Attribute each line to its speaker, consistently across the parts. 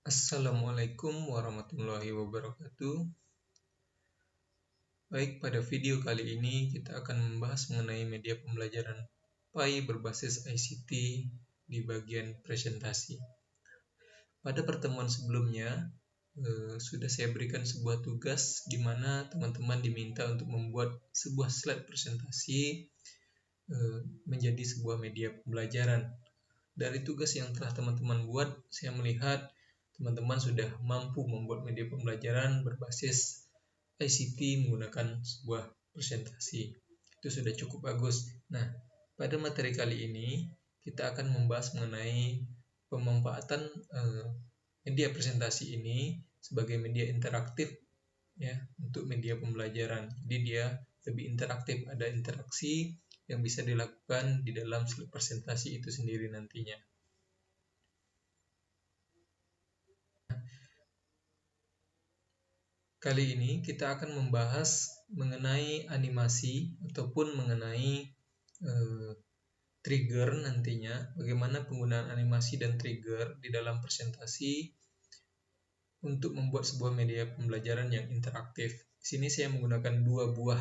Speaker 1: Assalamualaikum warahmatullahi wabarakatuh. Baik, pada video kali ini kita akan membahas mengenai media pembelajaran PAI berbasis ICT di bagian presentasi. Pada pertemuan sebelumnya, sudah saya berikan sebuah tugas di mana teman-teman diminta untuk membuat sebuah slide presentasi menjadi sebuah media pembelajaran. Dari tugas yang telah teman-teman buat, saya melihat teman-teman sudah mampu membuat media pembelajaran berbasis ICT menggunakan sebuah presentasi. Itu sudah cukup bagus. Nah, pada materi kali ini kita akan membahas mengenai pemanfaatan media presentasi ini sebagai media interaktif ya untuk media pembelajaran. Jadi dia lebih interaktif, ada interaksi yang bisa dilakukan di dalam slide presentasi itu sendiri nantinya. Kali ini kita akan membahas mengenai animasi ataupun mengenai trigger nantinya, bagaimana penggunaan animasi dan trigger di dalam presentasi untuk membuat sebuah media pembelajaran yang interaktif. Di sini saya menggunakan dua buah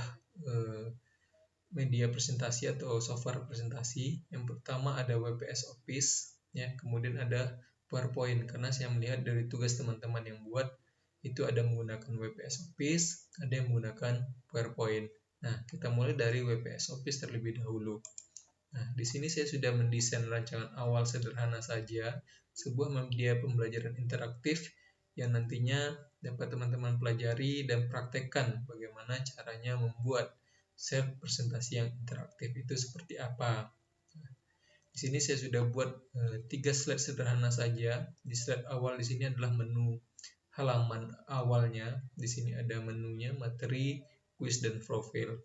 Speaker 1: media presentasi atau software presentasi. Yang pertama ada WPS Office, ya, kemudian ada PowerPoint, karena saya melihat dari tugas teman-teman yang buat itu ada menggunakan WPS Office, ada yang menggunakan PowerPoint. Nah, kita mulai dari WPS Office terlebih dahulu. Nah, di sini saya sudah mendesain rancangan awal sederhana saja, sebuah media pembelajaran interaktif yang nantinya dapat teman-teman pelajari dan praktekkan bagaimana caranya membuat slide presentasi yang interaktif itu seperti apa. Nah, di sini saya sudah buat 3 slide sederhana saja. Di slide awal di sini adalah menu halaman awalnya. Di sini ada menunya, materi, kuis, dan profil.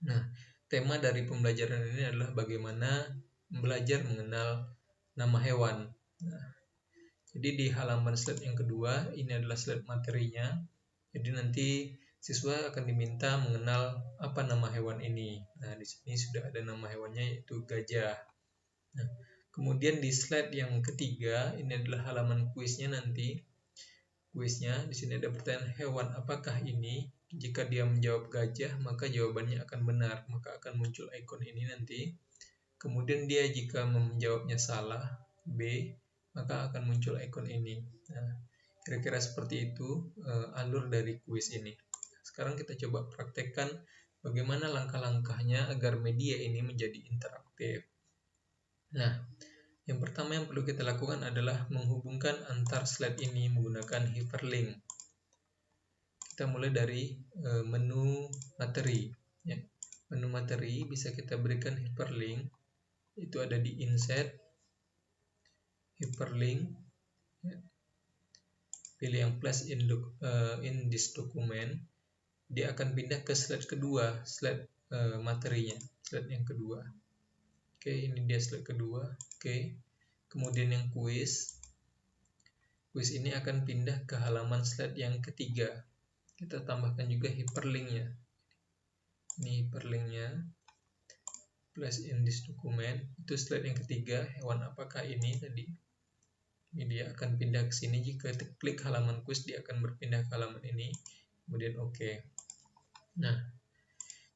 Speaker 1: Nah, tema dari pembelajaran ini adalah bagaimana belajar mengenal nama hewan. Nah, jadi di halaman slide yang kedua, ini adalah slide materinya. Jadi nanti siswa akan diminta mengenal apa nama hewan ini. Nah, di sini sudah ada nama hewannya, yaitu gajah. Nah, kemudian di slide yang ketiga, ini adalah halaman kuisnya nanti. Kuisnya di sini ada pertanyaan, hewan apakah ini? Jika dia menjawab gajah, maka jawabannya akan benar, maka akan muncul ikon ini nanti. Kemudian dia jika menjawabnya salah, B, maka akan muncul ikon ini. Nah, kira-kira seperti itu alur dari kuis ini. Sekarang kita coba praktekkan bagaimana langkah-langkahnya agar media ini menjadi interaktif. Nah, yang pertama yang perlu kita lakukan adalah menghubungkan antar slide ini menggunakan hyperlink. Kita mulai dari menu materi. Ya. Menu materi bisa kita berikan hyperlink. Itu ada di insert, hyperlink. Ya. Pilih yang place in this document. Dia akan pindah ke slide kedua, slide materinya, slide yang kedua. Oke, ini dia slide kedua. Oke. Kemudian yang kuis. Kuis ini akan pindah ke halaman slide yang ketiga. Kita tambahkan juga hyperlinknya. Ini hyperlinknya. Place in this document. Itu slide yang ketiga. Hewan apakah ini tadi? Ini dia akan pindah ke sini. Jika klik halaman kuis, dia akan berpindah ke halaman ini. Kemudian oke. Nah,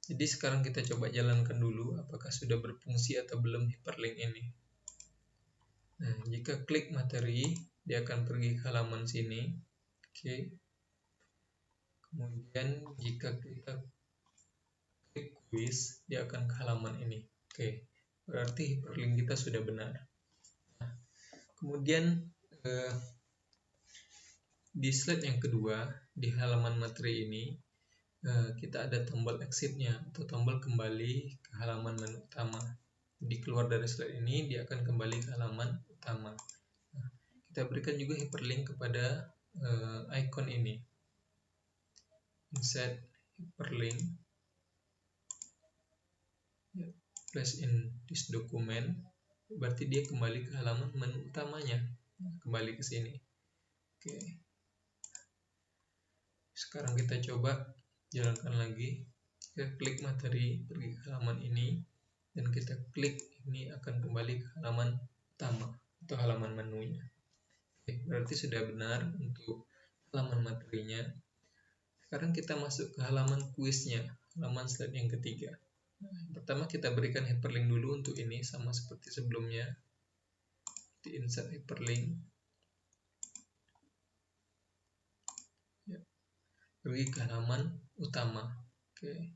Speaker 1: jadi sekarang kita coba jalankan dulu apakah sudah berfungsi atau belum hyperlink ini. Nah, jika klik materi, dia akan pergi ke halaman sini. Oke. Kemudian jika kita klik kuis, dia akan ke halaman ini. Oke. Berarti hyperlink kita sudah benar. Nah, kemudian di slide yang kedua, di halaman materi ini, kita ada tombol exit-nya atau tombol kembali ke halaman menu utama. Jadi keluar dari slide ini, dia akan kembali ke halaman utama. Nah, kita berikan juga hyperlink kepada icon ini. Insert hyperlink. Place in this document. Berarti dia kembali ke halaman menu utamanya. Kembali ke sini. Oke. Sekarang kita coba jalankan lagi. Kita klik materi, pergi ke halaman ini, dan kita klik ini akan kembali ke halaman utama atau halaman menunya. Berarti sudah benar untuk halaman materinya. Sekarang kita masuk ke halaman kuisnya, halaman slide yang ketiga. Pertama kita berikan hyperlink dulu untuk ini, sama seperti sebelumnya. Di insert hyperlink. Pergi ke halaman utama. Oke.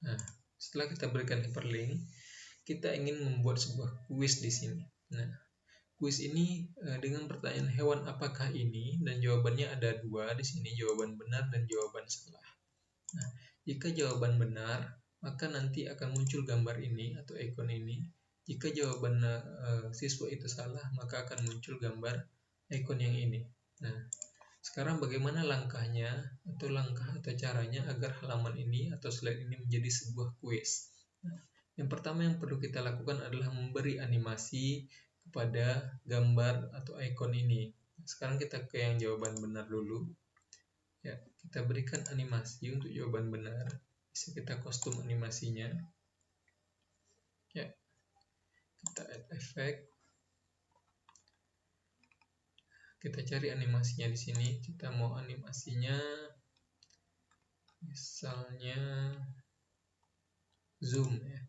Speaker 1: Nah, setelah kita berikan hyperlink, kita ingin membuat sebuah kuis di sini. Nah, kuis ini dengan pertanyaan hewan apakah ini, dan jawabannya ada dua di sini, jawaban benar dan jawaban salah. Nah, jika jawaban benar, maka nanti akan muncul gambar ini atau ikon ini. Jika jawaban siswa itu salah, maka akan muncul gambar ikon yang ini. Nah, sekarang bagaimana langkah atau caranya agar halaman ini atau slide ini menjadi sebuah kuis. Nah, yang pertama yang perlu kita lakukan adalah memberi animasi kepada gambar atau ikon ini. Sekarang kita ke yang jawaban benar dulu. Ya, kita berikan animasi untuk jawaban benar. Bisa kita kostum animasinya. Ya, kita add effect. Kita cari animasinya di sini. Kita mau animasinya, misalnya zoom ya.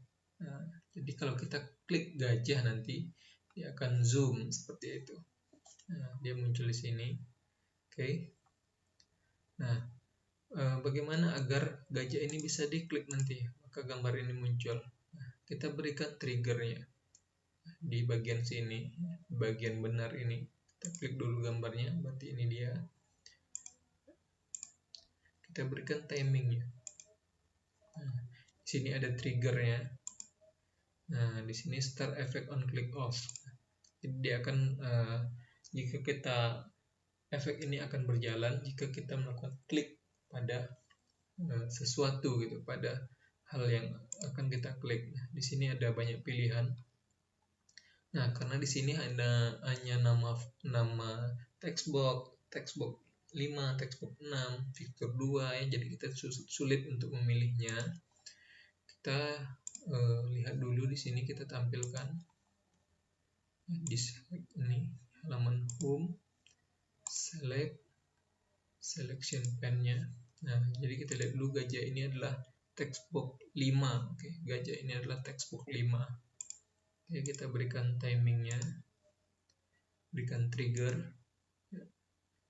Speaker 1: Nah, jadi kalau kita klik gajah nanti dia akan zoom seperti itu. Nah, dia muncul di sini. Oke. Nah, bagaimana agar gajah ini bisa diklik nanti, maka gambar ini muncul. Nah, kita berikan triggernya di bagian sini, bagian benar ini. Kita klik dulu gambarnya, berarti ini dia. Kita berikan timingnya. Nah, di sini ada triggernya. Nah, di sini start effect on click off. Jadi dia akan jika kita efek ini akan berjalan jika kita melakukan klik pada sesuatu gitu, pada hal yang akan kita klik. Nah, di sini ada banyak pilihan. Nah, karena di sini ada hanya nama textbox 5, textbox 6, fitur 2 ya, jadi kita sulit untuk memilihnya. Kita lihat dulu di sini, kita tampilkan di ini halaman home, select selection pen-nya. Nah, jadi kita lihat dulu gajah ini adalah textbox 5. Oke, gajah ini adalah textbox 5. Oke, kita berikan timingnya, berikan trigger,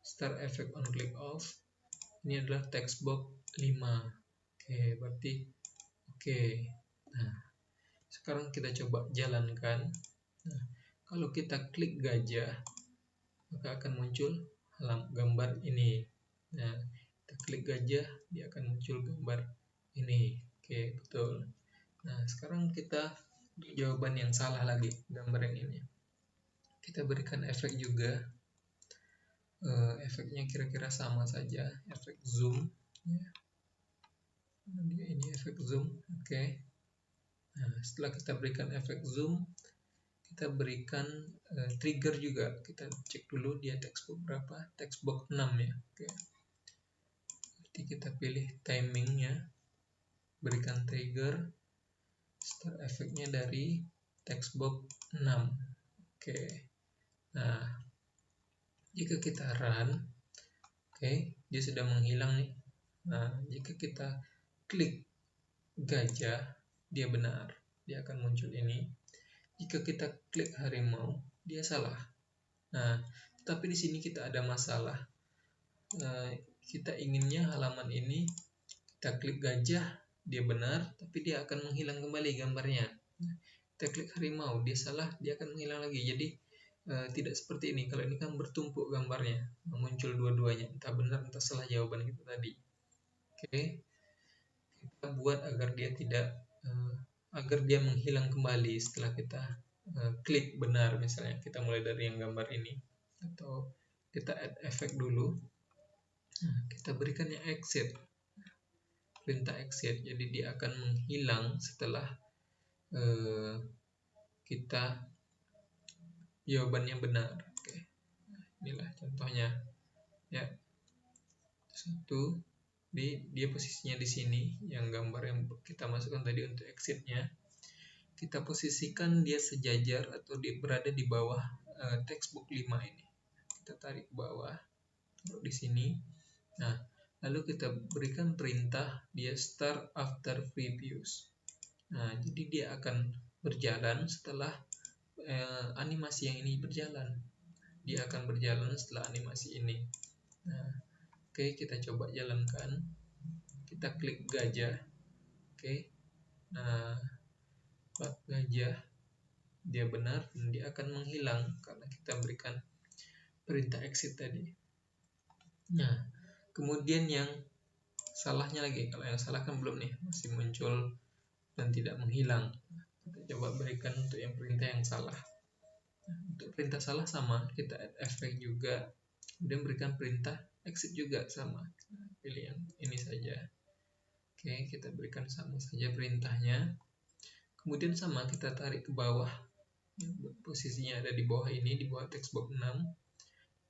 Speaker 1: start effect on click off. Ini adalah textbox 5. Oke, berarti oke. Nah, sekarang kita coba jalankan. Nah, kalau kita klik gajah, maka akan muncul gambar ini. Nah, kita klik gajah, dia akan muncul gambar ini. Oke, betul. Nah, sekarang kita jawaban yang salah lagi, gambar yang ini. Kita berikan efek juga. Efeknya kira-kira sama saja, efek zoom. Ya. Ini efek zoom. Oke. Nah, setelah kita berikan efek zoom, kita berikan trigger juga. Kita cek dulu dia textbox berapa, textbox 6 ya. Oke. Jadi kita pilih timingnya, berikan trigger, start efeknya dari textbox 6. Oke. Nah, jika kita run, oke, dia sudah menghilang nih. Nah, jika kita klik gajah, dia benar, dia akan muncul ini. Jika kita klik harimau, dia salah. Nah, tapi di sini kita ada masalah. Kita inginnya halaman ini, kita klik gajah, dia benar, tapi dia akan menghilang kembali gambarnya. Kita klik harimau, dia salah, dia akan menghilang lagi. Jadi tidak seperti ini. Kalau ini kan bertumpuk gambarnya, muncul dua-duanya, entah benar entah salah jawaban kita tadi. Oke, kita buat agar dia tidak agar dia menghilang kembali setelah kita klik benar. Misalnya kita mulai dari yang gambar ini, atau kita add efek dulu. Nah, kita berikan yang exit, perintah exit, jadi dia akan menghilang setelah kita jawabannya benar. Oke. Nah, inilah contohnya ya. Satu, dia posisinya di sini, yang gambar yang kita masukkan tadi untuk exitnya. Kita posisikan dia sejajar atau dia berada di bawah textbook 5 ini. kita tarik ke bawah, taruh di sini. Nah, lalu kita berikan perintah dia start after previews. Nah, jadi dia akan berjalan setelah animasi yang ini berjalan. Dia akan berjalan setelah animasi ini. Nah, oke, kita coba jalankan. Kita klik gajah. Oke. Nah, gajah dia benar dan dia akan menghilang karena kita berikan perintah exit tadi. Nah, kemudian yang salahnya lagi, kalau yang salah kan belum nih, masih muncul dan tidak menghilang. Kita coba berikan untuk yang perintah yang salah. Nah, untuk perintah salah sama, kita add effect juga, kemudian berikan perintah exit juga sama. Nah, pilih yang ini saja. Oke, kita berikan sama saja perintahnya. Kemudian sama, kita tarik ke bawah. Posisinya ada di bawah ini, di bawah text box 6.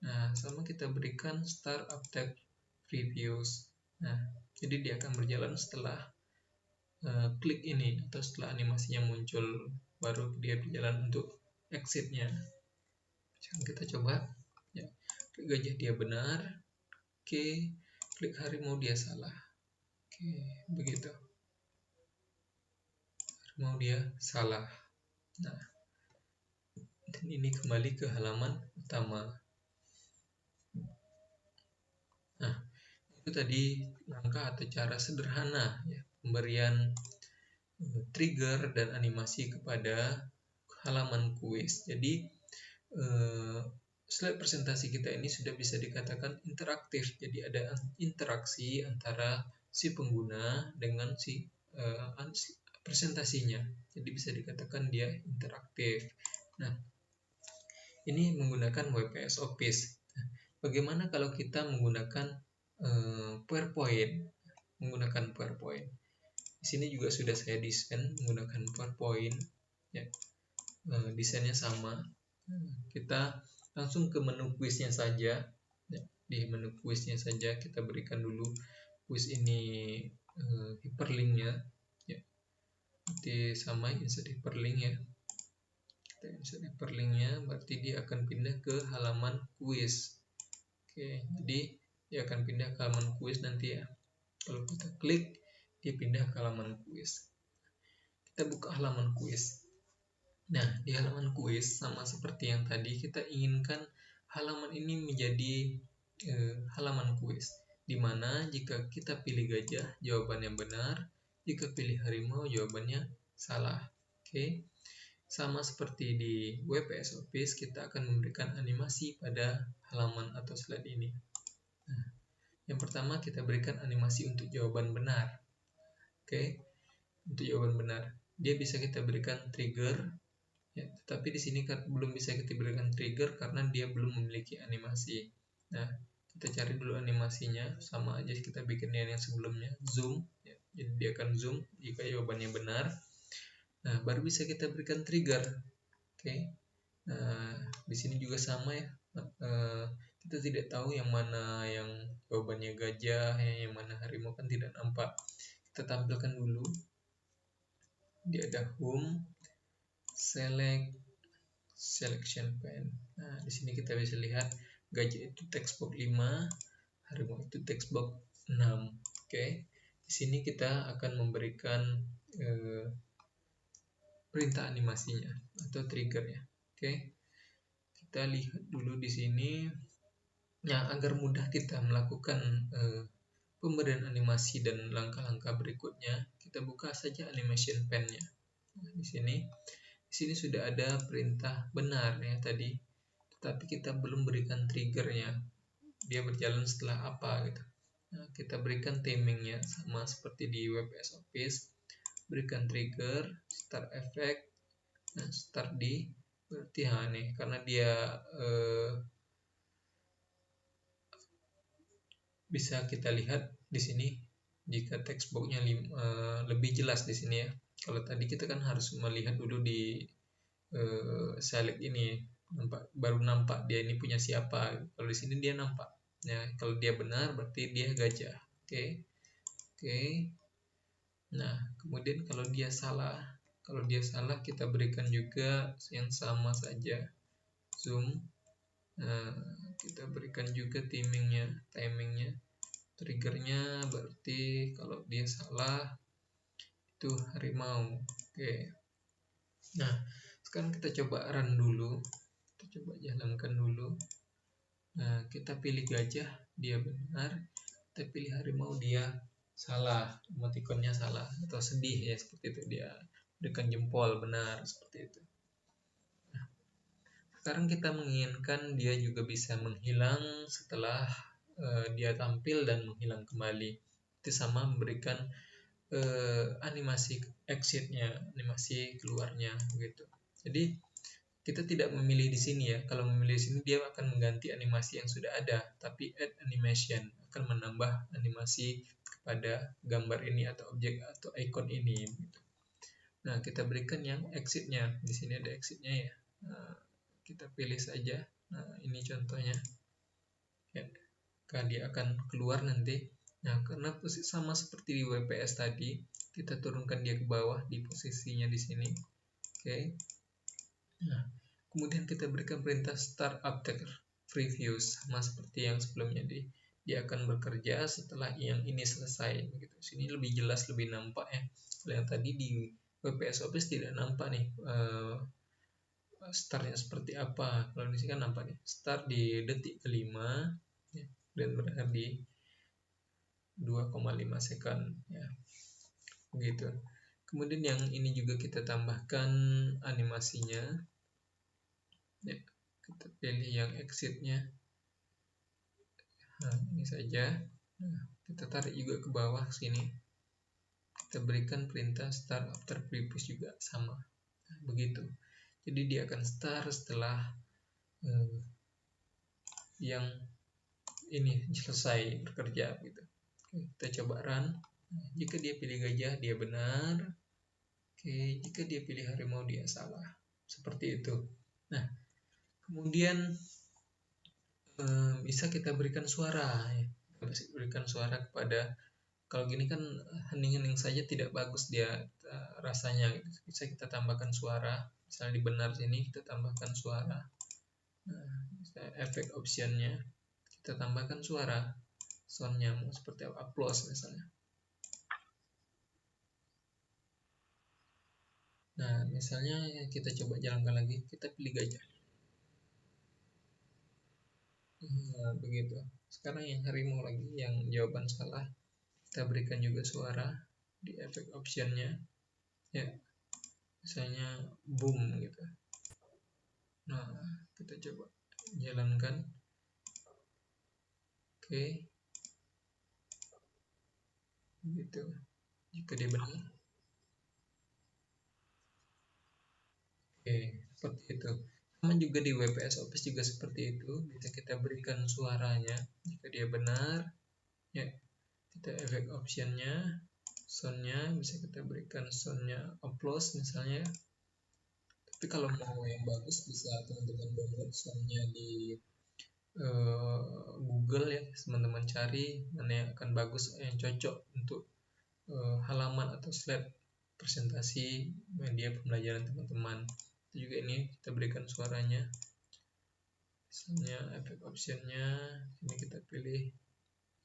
Speaker 1: Nah, sama kita berikan start after previews. Nah, jadi dia akan berjalan setelah klik ini atau setelah animasinya muncul, baru dia berjalan untuk exitnya. Sekarang kita coba. Ya, klik gajah dia benar. Oke, klik harimau dia salah. Oke, begitu. Harimau dia salah. Nah, dan ini kembali ke halaman utama. Nah, itu tadi langkah atau cara sederhana ya, pemberian trigger dan animasi kepada halaman kuis. Jadi slide presentasi kita ini sudah bisa dikatakan interaktif. Jadi ada interaksi antara si pengguna dengan si presentasinya. Jadi bisa dikatakan dia interaktif. Nah, ini menggunakan WPS Office. Nah, bagaimana kalau kita menggunakan PowerPoint? Menggunakan PowerPoint. Di sini juga sudah saya desain menggunakan PowerPoint. Ya, desainnya sama. Kita langsung ke menu kuisnya saja. Ya, di menu kuisnya saja kita berikan dulu kuis ini hyperlinknya. Ya, nanti sama insert hyperlink ya. Kita insert hyperlinknya, berarti dia akan pindah ke halaman kuis. Oke, jadi dia akan pindah ke halaman kuis nanti ya. Kalau kita klik, dia pindah ke halaman kuis. Kita buka halaman kuis. Nah, di halaman kuis sama seperti yang tadi, kita inginkan halaman ini menjadi halaman kuis, di mana jika kita pilih gajah, jawabannya benar, jika pilih harimau, jawabannya salah. Oke. Sama seperti di WPS Office, kita akan memberikan animasi pada halaman atau slide ini. Nah, yang pertama kita berikan animasi untuk jawaban benar. Oke, untuk jawaban benar, dia bisa kita berikan trigger, ya, tetapi di sini belum bisa kita berikan trigger karena dia belum memiliki animasi. Nah, kita cari dulu animasinya, sama aja kita bikin yang sebelumnya, zoom. Ya, jadi dia akan zoom jika jawabannya benar. Nah, baru bisa kita berikan trigger. Oke. Nah, di sini juga sama ya. Kita tidak tahu yang mana yang jawabannya gajah, yang mana harimau kan tidak nampak. Kita tampilkan dulu. Dia ada home, select, selection pane. Nah, di sini kita bisa lihat gajah itu text box 5, harimau itu text box 6. Oke. Di sini kita akan memberikan perintah animasinya atau triggernya. Oke, kita lihat dulu di sini. Nah, agar mudah kita melakukan pemberian animasi dan langkah-langkah berikutnya, kita buka saja animation pane-nya. Nah, di sini sudah ada perintah benar ya tadi, tetapi kita belum berikan triggernya. Dia berjalan setelah apa gitu. Nah, kita berikan timingnya sama seperti di WPS Office. Berikan trigger, start effect. Nah, start di berarti nih karena dia bisa kita lihat di sini jika text box-nya lebih jelas di sini ya. Kalau tadi kita kan harus melihat dulu di select ini, baru nampak dia ini punya siapa. Kalau di sini dia nampak. Ya, kalau dia benar berarti dia gajah. Oke. Nah, kemudian kalau dia salah kita berikan juga yang sama saja, zoom. kita berikan juga timingnya, triggernya berarti kalau dia salah itu harimau. Oke. Nah, sekarang kita coba run dulu, kita coba jalankan dulu. Nah, kita pilih gajah, dia benar. Kita pilih harimau, dia salah, emoticonnya salah atau sedih ya, seperti itu, dia berikan jempol, benar, seperti itu. Nah, sekarang kita menginginkan dia juga bisa menghilang setelah dia tampil dan menghilang kembali. Itu sama memberikan animasi exitnya, animasi keluarnya gitu. Jadi kita tidak memilih di sini ya. Kalau memilih di sini dia akan mengganti animasi yang sudah ada, tapi add animation akan menambah animasi kepada gambar ini atau objek atau icon ini gitu. Nah, kita berikan yang exitnya. Di sini ada exitnya ya. Nah, kita pilih saja. Nah, ini contohnya. Ya, dia akan keluar nanti. Nah, karena posisi sama seperti di WPS tadi, kita turunkan dia ke bawah di posisinya di sini. Oke. Nah, kemudian kita berikan perintah start after preview sama seperti yang sebelumnya. Dia akan bekerja setelah yang ini selesai. Begitu. Sini lebih jelas, lebih nampak ya. Kalau yang tadi di WPS Office tidak nampak nih startnya seperti apa. Kalau di sini kan nampak nih start di detik kelima ya, dan berakhir di 2,5 second ya, begitu. Kemudian yang ini juga kita tambahkan animasinya ya, kita pilih yang exitnya. Nah, ini saja. Nah, kita tarik juga ke bawah sini, kita berikan perintah start after previous juga sama. Nah, begitu, jadi dia akan start setelah yang ini selesai bekerja gitu. Oke, kita coba run. Nah, jika dia pilih gajah, dia benar. Oke, jika dia pilih harimau, dia salah. Seperti itu. Nah, kemudian bisa kita berikan suara. Ya. Kita bisa berikan suara kepada, kalau gini kan hening-hening saja tidak bagus dia rasanya. Gitu. Bisa kita tambahkan suara. Misalnya di benar sini kita tambahkan suara. Nah, efek optionnya kita tambahkan suara. Soundnya mau seperti apa? Applause misalnya. Nah, misalnya kita coba jalankan lagi, kita pilih gajah. Nah, begitu. Sekarang yang harimau lagi, yang jawaban salah, kita berikan juga suara di efek optionnya. Ya, misalnya boom gitu. Nah, kita coba jalankan. Oke. Gitu. Jika dia benar. Oke, seperti itu. Sama juga di WPS Office juga seperti itu. Bisa kita berikan suaranya. Jika dia benar, ya kita efek optionnya, soundnya bisa kita berikan soundnya applause misalnya. Tapi kalau mau yang bagus bisa teman-teman download soundnya di Google ya, teman-teman cari mana yang akan bagus, yang cocok untuk halaman atau slide presentasi media pembelajaran teman-teman. Itu juga ini kita berikan suaranya, misalnya efek optionnya ini kita pilih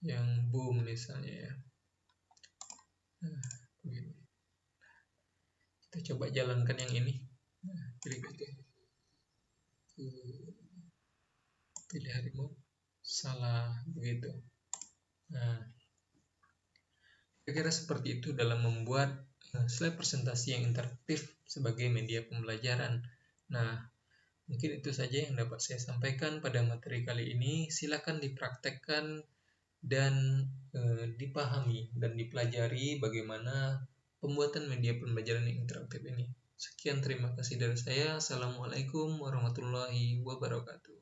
Speaker 1: yang boom misalnya ya. Nah, begini. Kita coba jalankan yang ini. Nah, pilih harimau, salah, begitu. Nah, kira-kira seperti itu dalam membuat slide presentasi yang interaktif sebagai media pembelajaran. Nah, mungkin itu saja yang dapat saya sampaikan pada materi kali ini. Silakan dipraktekkan dan dipahami dan dipelajari bagaimana pembuatan media pembelajaran yang interaktif ini. Sekian, terima kasih dari saya. Assalamualaikum warahmatullahi wabarakatuh.